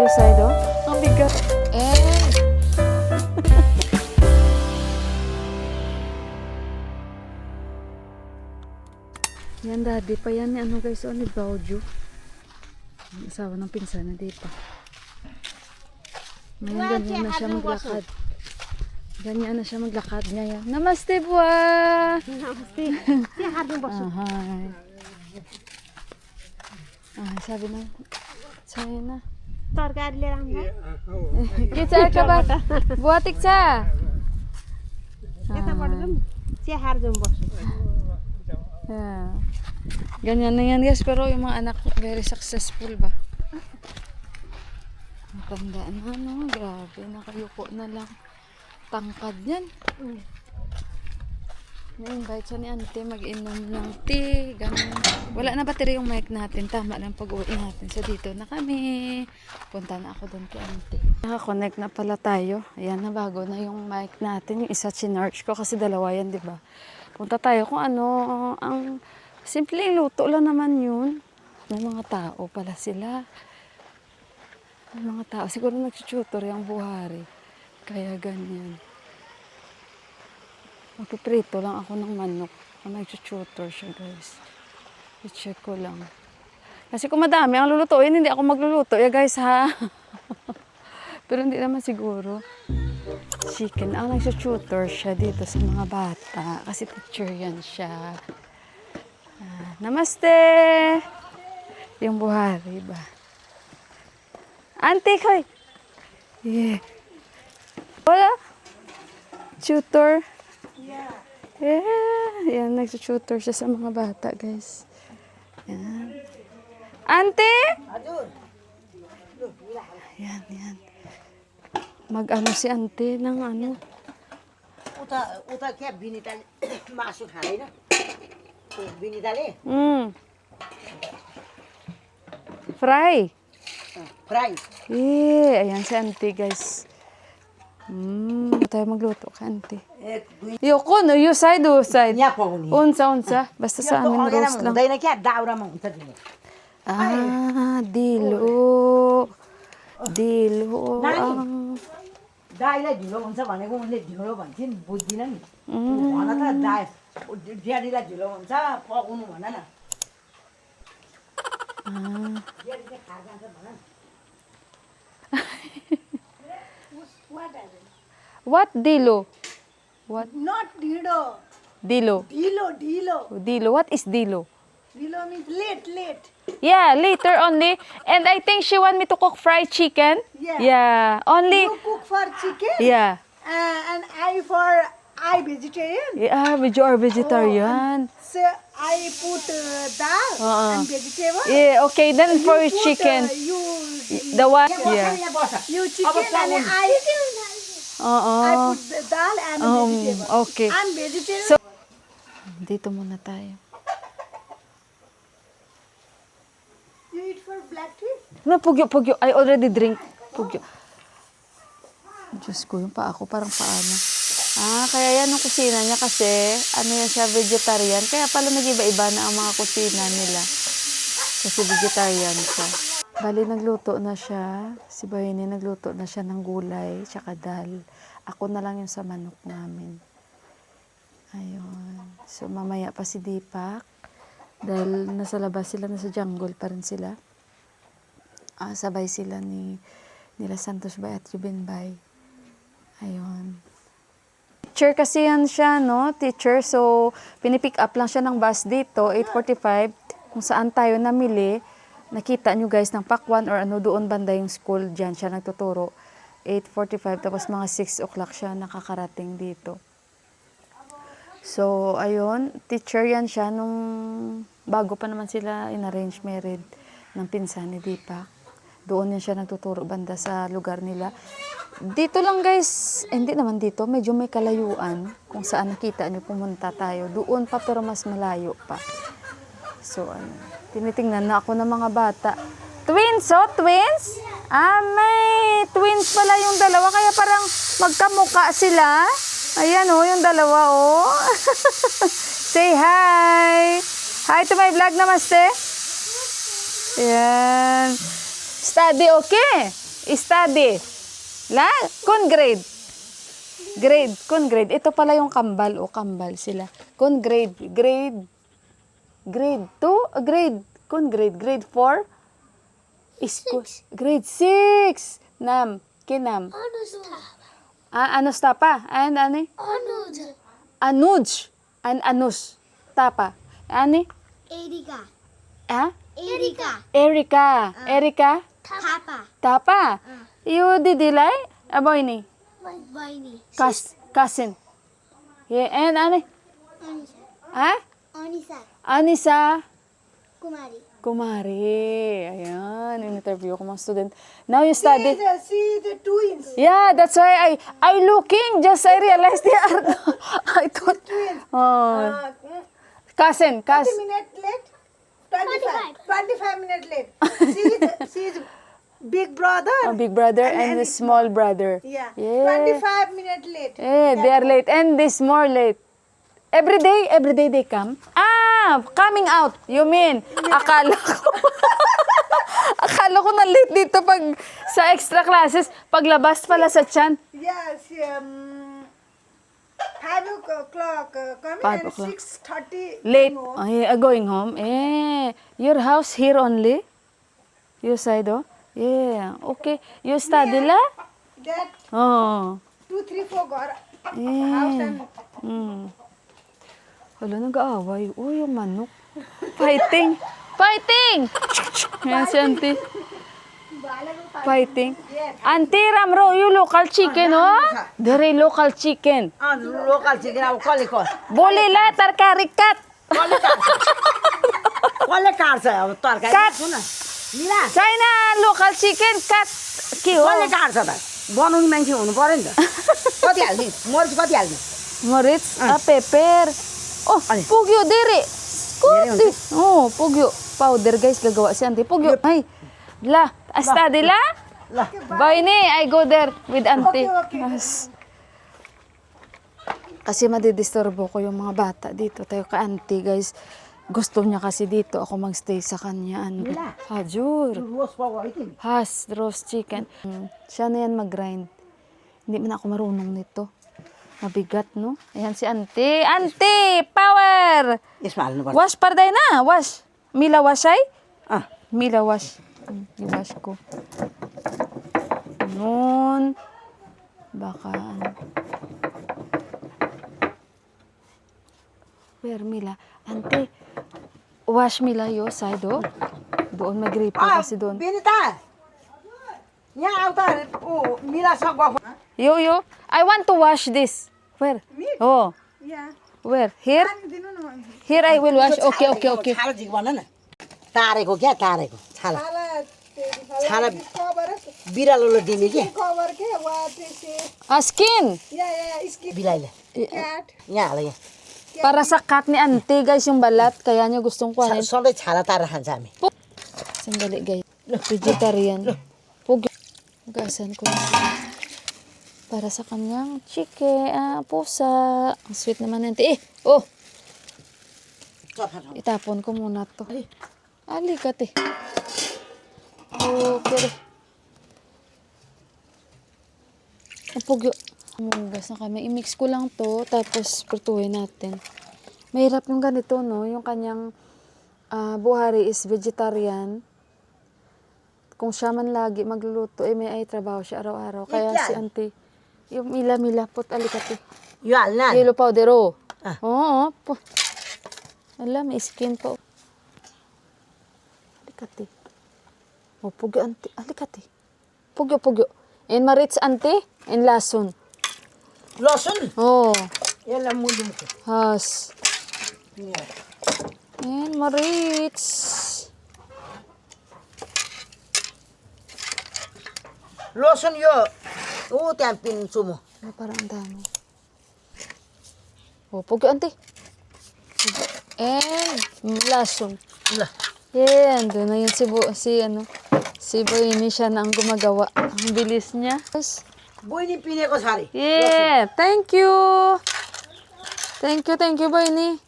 other side, oh. Ang bigat. Yan, daddy pa yan. Ano guys, oh, ni Bauju. Ang asawa ng pinsan, hindi pa. Ngayon, ganyan na siya maglakad. Ganyan na siya maglakad ngayon. Namaste, buwa! Namaste. Siya harding bosu. Hi. Sabi na. Sabi na. Tarkari le ramda. Kitsa ka ba? Buwa tiksa! Yata badum. Siya harding bosu. Yeah. Ganyan na yan guys, pero yung mga anak very successful ba? Matandaan na, no? Grabe, nakayuko na lang. Tangkad yan. Na-invite siya ni Auntie mag-inom ng tea, ganun. Wala na battery yung mic natin, tama lang pag-uwi natin. So dito na kami. Punta na ako doon kay Auntie. Naka-connect na pala tayo. Ayan na, bago na yung mic natin. Yung isa chinarge ko kasi dalawa yan, di ba? Punta tayo kung ano, ang simpleng luto lang naman yun. May mga tao pala sila. May mga tao. Siguro nag-tutor yung buhari. Kaya ganyan. Magpiprito lang ako ng manok. Nag-tutor siya guys. I-check ko lang. Kasi kung madami ang lulutuin, hindi ako magluluto. Ya guys ha. Pero hindi naman siguro. Chicken. Ang nag-tutor siya dito sa mga bata. Kasi teacher yan siya. Namaste! Yung buhari ba? Auntie, koy! Yeah. Wala? Tutor? Yeah. Yan, nag-tutor siya sa mga bata, guys. Yan. Auntie! Yan, yan. Mag-ano si Auntie ng ano? उता क्या बिनिताले मासु खाँदैन बिनिताले Fry. Fry Ayan si Auntie, guys. Tayo magluto ka, Auntie. Yoko, no? You side, you side. यहाँ पाउने Unsa. Basta sa amin, roast lang. हुँदैन क्या दाउरामा हुन्छ तिमी Dilo. Dilo. Nani? Ang... दाईलाई ढिलो हुन्छ भनेको उनले ढिलो भन्छन् बुझ्दिन नि भन त दाई ड्याडीलाई ढिलो हुन्छ पकाउनु भन न ड्याडीले खाएर जान्छ भन न What dilo? What? Not dido. Dilo. Dilo, dilo. Dilo. What is dilo? Dilo means late, late. Yeah, later only. And I think she want me to cook fried chicken. Yeah. Yeah. Only. You cook for chicken Yeah. and I vegetarian. Yeah, you are vegetarian. So I put dal and vegetable. Yeah, okay. Then for You put, chicken. you The one? यहाँ बस Yeah. यहाँ बस you chicken and I put the dal and vegetable. Okay. I'm vegetarian. So, dito muna tayo. You eat for black tea? No, pugyo. I already drink. Pugyo. Diyos ko, yung paa ko parang paano. Kaya yan ang kusina niya kasi, ano yan siya, vegetarian. Kaya pala nag-iba-iba na ang mga kusina nila. Kasi vegetarian siya. Bali, nagluto na siya. Si Bayani, nagluto na siya ng gulay, tsaka dal. Ako na lang yung sa manok namin. Ayun. So, mamaya pa si Deepak. Dahil nasa labas sila, nasa jungle pa rin sila. Sabay sila nila Santos Bay at Ruben Bay. Ayun. Teacher kasi yan siya, no? Teacher. So, pinipick up lang siya ng bus dito, 8:45. Kung saan tayo namili. Nakita nyo guys ng Pakwan or ano, doon banda yung school. Diyan siya nagtuturo. 8:45. Tapos mga 6 o'clock siya nakakarating dito. So, ayun, teacher yan siya nung bago pa naman sila in-arrange married ng pinsan ni Deepak. Doon yan siya nagtuturo banda sa lugar nila. Dito lang guys, hindi naman dito, medyo may kalayuan kung saan nakita nyo pumunta tayo. Doon pa pero mas malayo pa. So, ano, tinitingnan na ako ng mga bata. Twins, oh, twins? May twins pala yung dalawa, kaya parang magkamuka sila. Ayan oh, yung dalawa oh. Say hi. Hi to my vlog, namaste. Ayan. Study okay? Study. La, kun grade. Grade, kun grade. Ito pala yung kambal. O, kambal sila. Kun grade. Grade 2? Grade. Kun grade. Grade 4? Grade 6. Nam. Kinam. Anos tapa. And ani? Anuj. And anus. Tapa. Ani? Erika. Ha? Erika. Erika. Erika? Tapa. Tapa. You didilay? Aboy ni? Vaini. Cousin. Yeah, and ani? Anisa. Ha? Anisa. Anisa? Kumari. Kumari. Ayan, in-interview ko mga student. Now you study. See the twins. Yeah, that's why I looking. Just I realized they are. I thought. Oh. Cousin. 30 minutes late. 25 minutes late. She's big brother. Oh, big brother and the small brother. Yeah. Yeah. 25 minutes late. Eh, they are late and this more late. Every day they come. Coming out. You mean? Akala ko. Akala ko na late dito pag sa extra classes. Paglabas pala sa tiyan. Yes. 5 o'clock coming 5 and o'clock. 6:30. Late. home. Going home. Your house here only? Your side, oh? Yeah. Okay. You study la? That Oh. 2, 3, 4 got Eh. house and Wala, nag-aaway. Uy, yung manok. Fighting! Fighting! Yan si auntie. Fighting. Auntie Ramro, you local chicken, oh? Very local chicken. local chicken अब कसले कर Bolila, tarkarikat. कसले काट्छ अब तरकारी काट। सुन मिला China local chicken cut. के हो? कसले काट्छ त बनाउने मान्छे हुनु पर्यो नि त कति हाल्ने मरिच कति हाल्ने Moritz, pepper. Oh, Ay. pugyo, dere. Dere, Kuti. Oh, pugyo. Powder, guys, gagawa si auntie. Pugyo. Ay, la. Study la? ल Bye ni, I go there with auntie. Okay. Yes. Kasi madidisturbo ko yung mga bata dito. Tayo ka auntie, guys. Gusto niya kasi dito ako magstay sa kanya. Wala. Hajur. रोज पाउ है तिमी Has, roast chicken. Siya na yan mag-grind. Hindi man ako marunong nito. Mabigat, no? Ayan si auntie. Auntie! Power! यसमा हाल्नु पर्छ Wash parday na. Wash. Mila wash ay? Uh Mila wash. I-wash ko. Noon. Baka ano. Where Mila? Auntie. Wash Mila yo side oh. Doon mag-repo kasi doon. Benita यहाँ आउ त ऊ मिलासँग गफ Yo. I want to wash this. Where? Me? Oh. यहाँ Where? Here? दिनु न Here I will wash. Okay. छाला झिक भन न तारेको क्या तारेको छाला छाला बिरालोले दिने कि Cover के water से Skin. इसकी बिलाइले cat. यहाँ हाल यहाँ Para sa cat ni auntie guys yung balat. Kaya niya gustong kuhanin. सधैँ छाला तारेर खान्छ हामी Sandali guys. Vegetarian. Pugi. Hugasan ko na siya. Para sa kanyang chicken, pusa. Ang sweet naman auntie. Oh. Itapon ko muna to. Alikat eh. Okay. Ang pugyo. Hugas na kami. I-mix ko lang to, tapos prutuhin natin. Mahirap yung ganito, no? Yung kanyang buhari is vegetarian. Kung siya man lagi magluluto, may trabaho siya araw-araw. Kaya si auntie, yung mila-mila, put alikati. यो हाल्न Yellow powder, oh. Ah. Oo. Alam, may skin pa. Alikati. Oh, pugyo, auntie. Alikati. Pugyo. And marits, auntie. And lason. लसुन Oh. यसलाई मुलुमको Has. And marits. लसुन यो ऊ त्यहाँ पिन्छु म Oh, parang ang dami. Oh, pugyo, auntie. Pugyo. And lason. ल Yeah, andun na yun si Boyini siya na ang gumagawa. Ang bilis niya. Yes. बहिनी पिनेको छ अरे Yeah, thank you. Thank you, Boyini.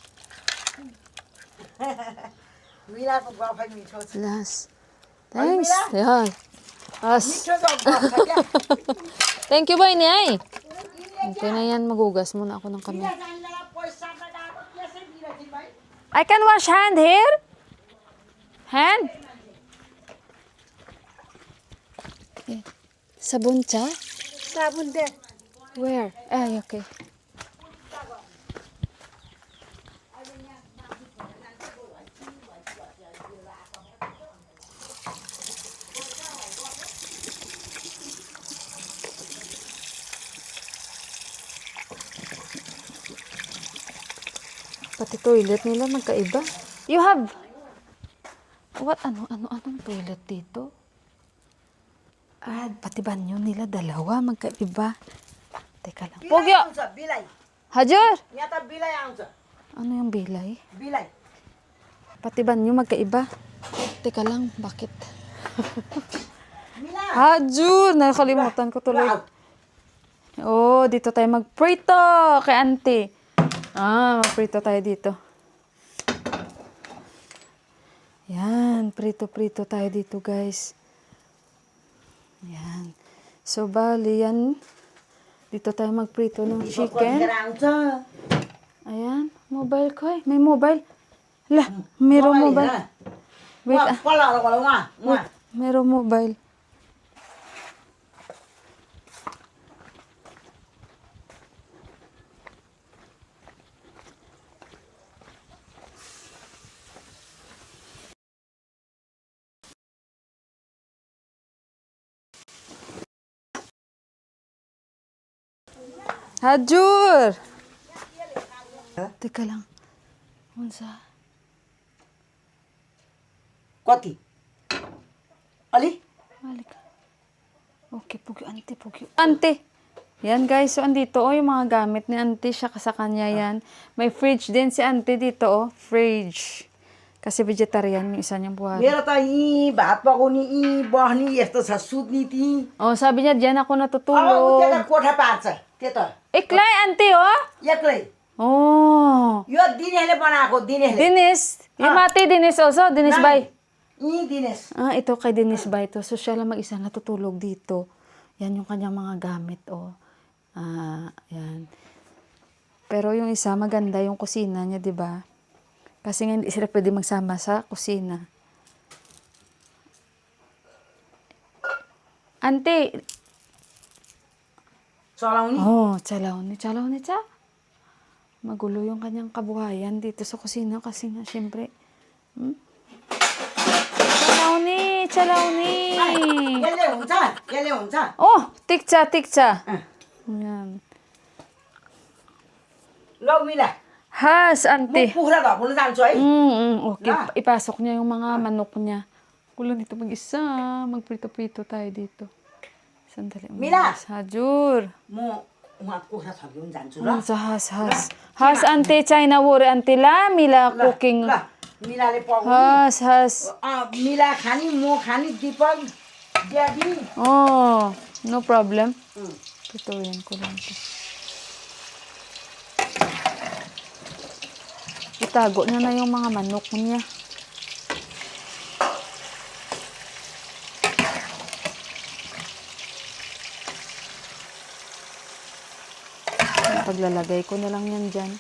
मिलाको गफै मिठो छ Last. Thanks. Yeah. As. 미쳐서 자기야. Thank you, boy, ni ay. Okay na yan, magugas muna ako ng kamay. I can wash hand here? Hand? Okay. Sabon cha? Sabun there. Where? Ay, okay. Pati toilet nila magkaiba. You have... What? Anong toilet dito? Ah, pati banyo nila dalawa magkaiba. Teka lang. Pogyo! 빌라이. Hajur! 야다 빌라이 아उँछ. Ano yung bilay? 빌라이. Pati banyo magkaiba. Teka lang, bakit? 미나. Hajur! Nakalimutan ko tuloy. Oh, dito tayo magprito kay auntie. Magprito tayo dito. Yan, prito-prito tayo dito, guys. Yan. So, bali, yan. Dito tayo magprito ng chicken. 아उँछ. Ayan, mobile ko eh. May mobile. Lah, merong mobile. Wait, 빨라 빨라 와. wait. Merong mobile. Hajur! Teka lang. Unsa? कति? अलि? Balik. Okay, pugyo, ante, pugyo. Ante! Yan guys, so andito yung mga gamit ni ante, siya sa kanya yan. May fridge din si ante dito fridge. Kasi vegetarian yung isa niyang buhay. मेरो त यी भात पकाउने यी बस्ने यस्तो छ सुत्ने ती Oh, sabi niya, diyan ako अब natutulog. त्यता कोठा पार्छ त्यो त Iklay, ante, oh! एक्लै Oh! यो दिनेशले बनाएको दिनेशले Dinis! Yung mati, Dinis also. Dinis Bay. यी Dinesh Ito kay Dinis Bay to. So, siya lang mag-isa natutulog dito. Yan yung kanyang mga gamit, oh. Yan. Pero yung isa, maganda yung kusina niya, di ba? Kasi nga hindi sila pwede magsama sa kusina. Ante! चलाउने Oh, chalaw ni cha. Magulo yung kanyang kabuhayan dito sa kusina kasi nga, syempre. Chalaw ni. यसले हुन्छ यसले हुन्छ Oh, tikcha. Yan. ल मिला Has, म ante. कुखुरा धपुल्न जान्छु है Okay, Na. ipasok niya yung mga manok niya. Kulo dito mag-isa. Magprito-prito tayo dito. Sandali. Mila. Hajur. म उहाँ कुखुरा थपिउन जान्छु ल Has. Has, ante. China war, ante. La, mila ल cooking. ल मिलाले पकाउने Has. मिला खाने म खाने Deepak daddy Oh, no problem. Pituin ko lang ito. Itago niya na yung mga manok niya. Paglalagay ko na lang yan dyan.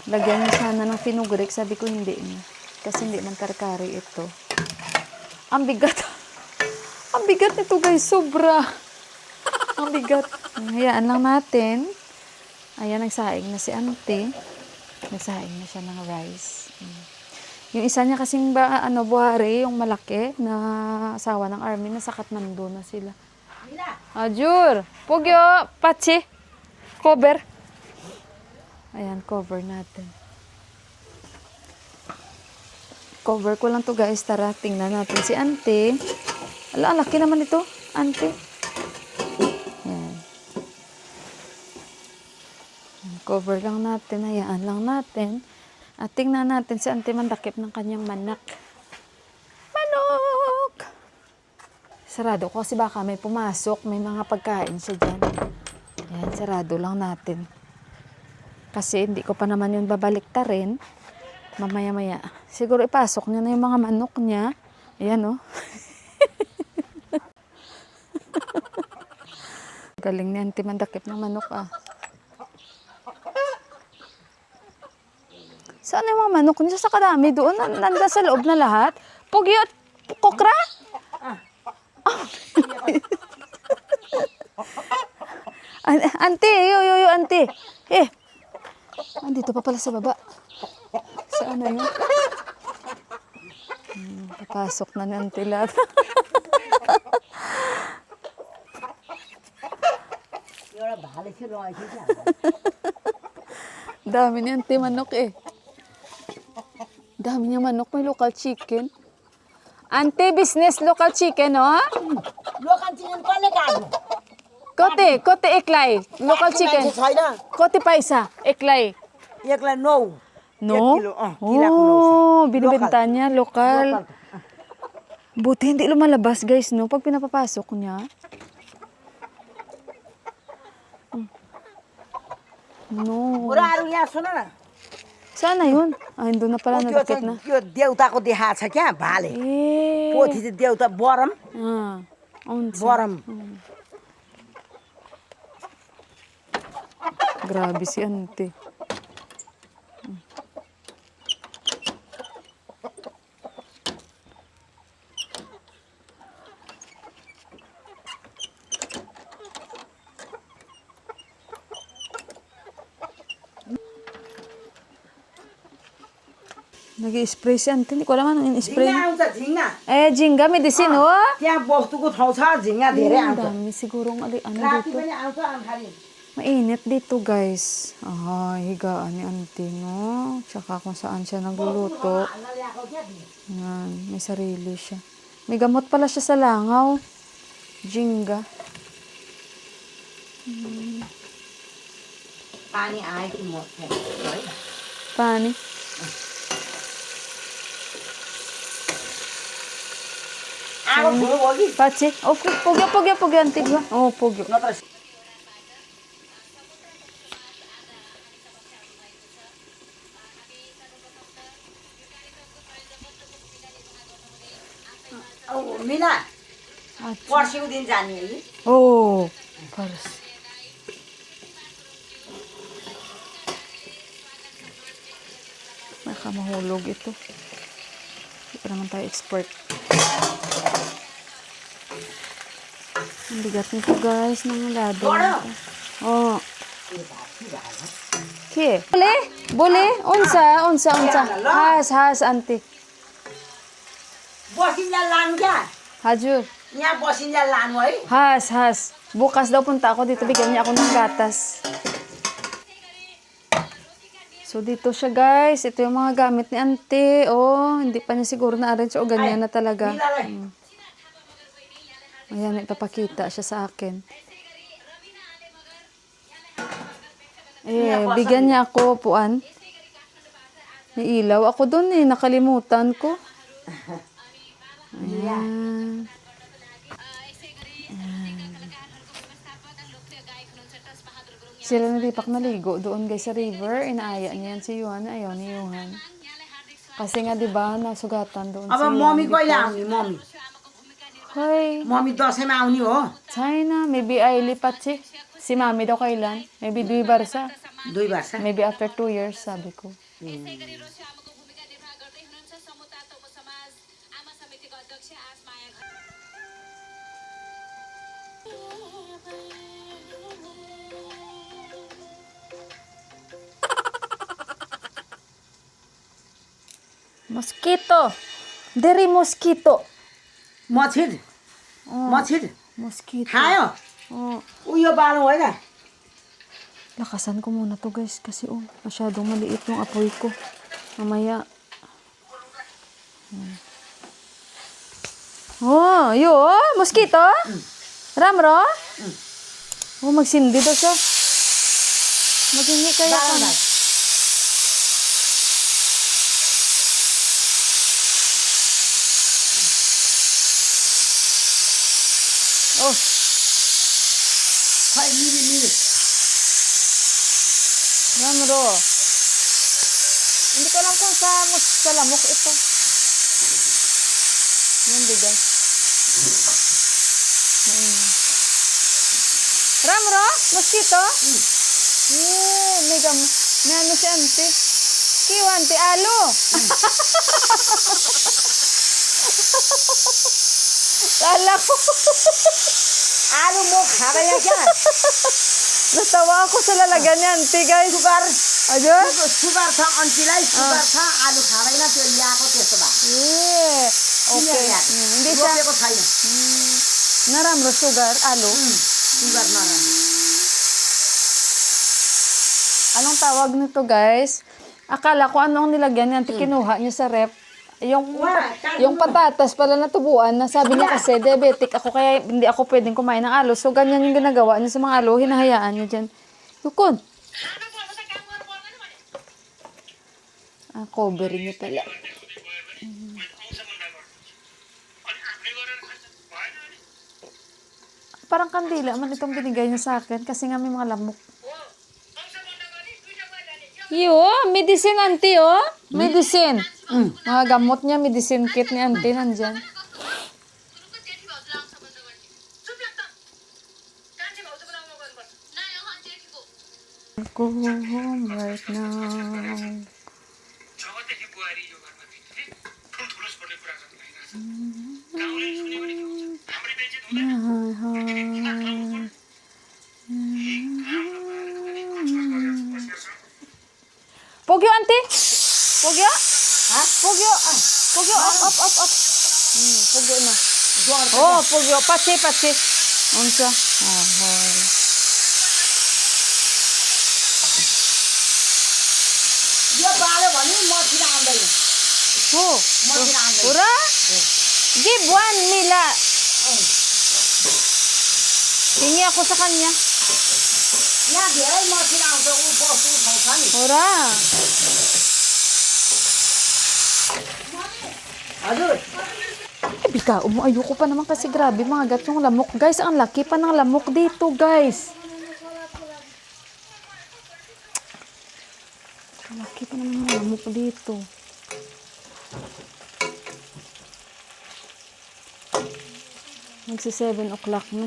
Lagyan niya sana ng finugrik. Sabi ko hindi na. Kasi hindi man karkari ito. Ang bigat. Ang bigat nito guys. Sobra. Ang bigat. Hayaan lang natin. Ayan, nagsaing na si auntie. Nagsaing na siya ng rice. Yung isa niya kasing buhari, yung malaki na asawa ng army, nasa Kathmandu na sila. Ajur! Pugyo! Pachi! Cover! Ayan, cover natin. Cover ko lang to guys. Tara, tingnan natin si auntie. Ala, laki naman ito, auntie. Ayan. Cover lang natin. Hayaan lang natin. At tingnan natin si auntie mandakip ng kanyang manak. Manok! Sarado ko kasi baka may pumasok. May mga pagkain siya dyan. Ayan, sarado lang natin. Kasi hindi ko pa naman yun babalik ta rin. Mamaya-maya. Siguro ipasok niya na yung mga manok niya. Ayan, oh. Galing ni Auntie mandakip ng manok, ah. Saan yung mga manok niya? Sa kadami doon. Nanda sa loob na lahat. Pugyo at kokra? Auntie, yo, auntie. Eh, andito pa pala sa baba. Saan na yun? Papasok na ni auntie lahat. Yung bahala sila ay siya. Dami ni auntie manok eh. Dami niya manok. May local chicken. Auntie, business local chicken, oh? Lokan chicken kole kago. Kote eklay. Local chicken. छैन Kote paisa, eklay. एकलाई 9 No? kilo, Oh, binibenta niya, lokal. Buti hindi lumalabas, guys, no? Pag pinapapasok niya. No. बुढाहरू यहाँ सुन न Saan na yun? Ah, hindi na pala त्यो nadakit na. चाहिँ यो देउताको देखाएको छ क्या भाले Eh. पोथी चाहिँ देउता बरम Ah. Unsa? बरम Grabe si auntie. Nag-i-spray si auntie. Hindi ko alam anong in-spray. झिङ्गा आउँछ झिङ्गा Eh, jinga medicine, oh. त्यहाँ वस्तुको ठाउँ छ झिङ्गा धेरै Ang आउँछ dami sigurong ano राति dito. पनि आउँछ आउँखारी Mainit dito, guys. Ah, higaan ni auntie, no? Tsaka kung saan siya nagluluto. हाल्न ल्याएको क्या Yan, may sarili siya. May gamot pala siya sa langaw. Jinga. पानी आयो कि म है Pani. आगो ठुलो भयो कि Pachi. Oh, pugyo, auntie, ba? Oh, pugyo. नत्र मिना पर्सिको दिन जाने है Oh, paras. Baka mahulog ito. Hindi pa naman tayo expert. Ang bigat nito, guys, ng lado. Oh. Ki? Bole? Unsa? Has, auntie. बसिन्जेल लानु क्या Hajur. यहाँ बसिन्जेल लानु है Has. Bukas daw punta ako dito. Bigyan niya ako ng gatas. So, dito siya, guys. Ito yung mga gamit ni auntie. Oh, hindi pa niya siguro na-arrange. O, ganyan na talaga. मिनालाई Ayan, ipapakita siya sa akin. Eh, bigyan niya ako puan. May ilaw ako doon eh. Nakalimutan ko. Ayan. Sila na Dipak naligo doon guys sa river. Inaaya niya yan si Yuhan. Ayaw ni Yuhan. Kasi nga diba, nasugatan doon अब si Yuhan. Mummy कहिले आउने mummy Hoy, mummy दसैँमा आउने हो China, maybe ay lipat si mami daw kailan. Maybe 2 barsa. 2 वर्ष Maybe after 2 years, sabi ko. Mosquito. Dere mosquito. मछिर मछिर Mosquito. खायो Oh, उयो बालो होइन lakasan ko muna to guys kasi masyadong maliit yung apoy ko. Mamaya. Oh, mosquito? Ramro? Oh, magsindi daw siya. Magingi kaya ka na. Oh, खै मिली मिली Ramro. Hindi ko alam kung sa lamok ito. Yan, bigas. Mainit. Ramro? Mosquito? Yeah, may ano si auntie. Kiyo, auntie, alo. Kala ko. आलु म खाँदैन क्या Natawa ako sa lalagyan ni auntie, guys. Sugar Ayun? Sugar छ अन्तीलाई सुगर छ आलु खाँदैन त्यो ल्याएको त्यस्तो भयो Yeah. Okay. Hindi siya. रोपेको छैन Naramro sugar, alo. सुगर नराम्रो Anong tawag nito, guys? Akala ko ano ang nilagyan niya, kinuha niya sa rep. Yung patatas pala natubuan na sabi niya kasi diabetic ako kaya hindi ako pwedeng kumain ng alo. So ganyan yung ginagawa niya sa mga alo, hinahayaan niya dyan. Yukon. Cover niya pala. Parang kandila man itong binigay niya sa akin kasi nga may mga lamok. Yo, medicine auntie, oh. Medicine. Mga gamot niya, medicine kit ni auntie nandyan. Go home right now. जगतदेखि बुहारी यो घरमा भेट्ने ठुल्ठुलोस पर्ने कुरा गर्नु भइरहेछ गाउँले सुन्यो भने के हुन्छ हाम्रो बेइज्जत हुँदैन Pogyo, auntie? Pogyo? Ha? Pogyo. Pogyo, up. Pogyo na. Oh, pogyo. Pachi. Unsa? Ahoy. यो बाल्यो भने मसिना आउँदैन Oh. मसिना आउँदैन Ura? Give one mila. Hingi ako sa kanya. यहाँ धेरै मसिना आउँछ ऊ बस्तु उठाउँछ नि Ura. हजुर Bika, ayoko pa naman kasi grabe mga gat yung lamok. Guys, ang laki pa ng lamok dito, guys. Ang laki pa naman ng lamok dito. Magsi 7 o'clock na.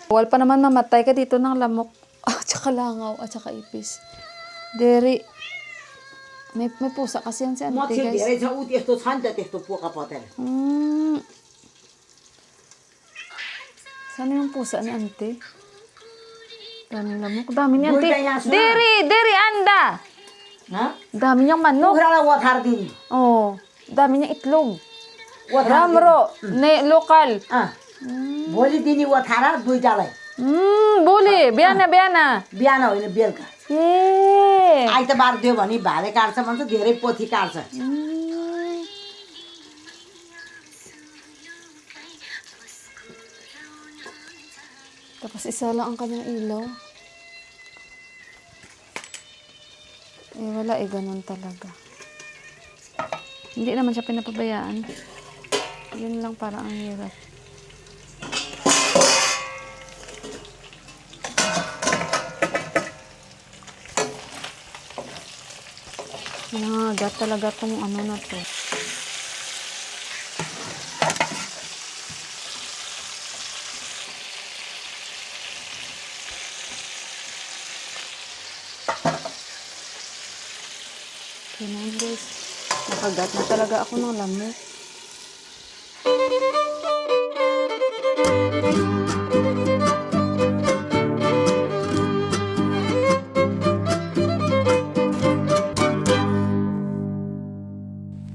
Bawal pa naman mamatay ka dito ng lamok. At saka langaw, at saka ipis. Deri. May pusa kasi yan si auntie, मच्छर guys. धेरै छ ऊ त्यस्तो छ नि त त्यस्तो पोका पतेर Sana yung pusa ni auntie? Daming lamok. Dami ni Doon auntie. kaya sila. Deri, anda! Dami niyang manok. कुखुरालाई ओथार दिने Oh, dami niyang itlog. ओथार Ramro, ne, lokal. भोलि दिने ओथार दुईटालाई Buli. Biana. बिहान होइन बेलुका Yeah. आइतबार दियो भने भाले काट्छ भन्छ धेरै पोथी काट्छ Tapos isa lang ang kanyang ilaw. Wala ganun talaga. Hindi naman siya pinapabayaan. Yun lang para ang hirap. Nangagat talaga tong ano na to. Okay na guys. Nakagat na talaga ako ng lamok.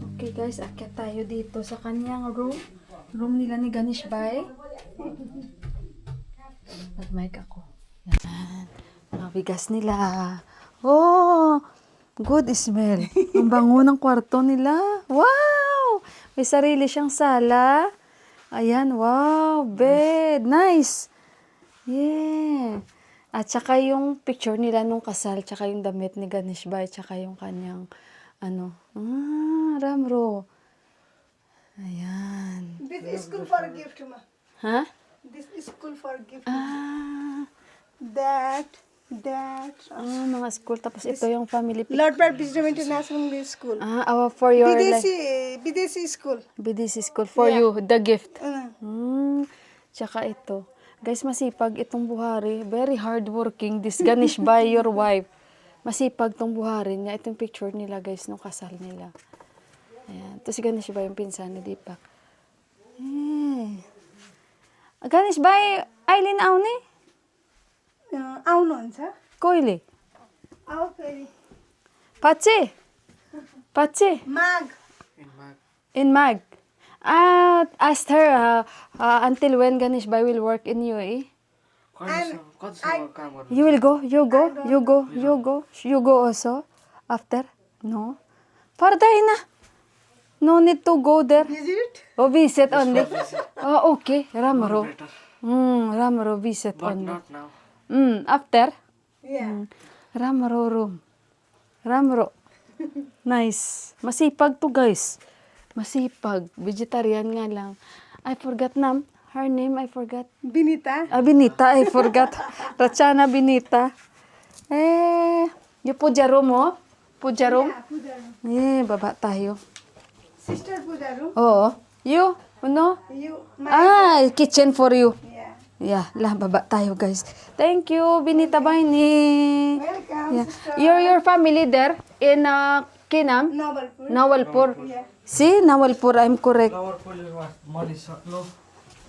Okay guys, akyat tayo dito sa kanyang room. Room nila ni Ganesh Bhai. Mag-mic ako. Yan. Mga bigas nila. Oh! Good smell. Ang bango ng kwarto nila. Wow! May sarili siyang sala. Ayan, wow! Bed. Nice! Yeah! At saka yung picture nila nung kasal, tsaka yung damit ni Ganesh Bhai, tsaka yung kanyang, Ramro. Ayan. This is school for a gift, ma. Ha? This is school for a gift. Ah, That That. Mga school. Tapos ito yung family picture. Lord Bird Wisdom International English School. For your Bidesi school. BDC school. For you, the gift. Uh, Tsaka ito. Guys, masipag itong Buhari. Very hardworking. This Ganesh by your wife. Masipag tong Buhari niya. Itong picture nila, guys, nung kasal nila. Ayan. Ito si Ganesh ba yung pinsan ni Deepak. Ganesh ba Aileen Aune? आउनुहुन्छ Koile. आऊ फेरि Pache. Pache. Magh In Mag. Asked her until when Ganesh Bhai will work in UAE. You will go? You go? You go? You go? You go also? After? No? Parday na. No need to go there. visit Oh, visit only. Oh, okay. Ramro. Ramro visit only. Not now. After? yeah Ramro room. Ramro. Nice. Masipag to, guys. Masipag. Vegetarian nga lang. I forgot her name. I forgot. Vinita Binita. I forgot. Rachana Binita. Yung puja room, oh. Puja room. Baba tayo. Sister पूजाहरू Oo. You? Ano? you Kitchen for you. yeah Yeah, baba tayo, guys. Thank you, Binita Baini. welcome Yeah. Your family there in Kinam? Nawalpur Nawalpur. yeah See, Nawalpur, I'm correct. Our police was Malisa. No,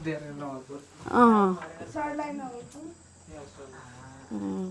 they are in our Ah. सरलाई नवलपुर Mm.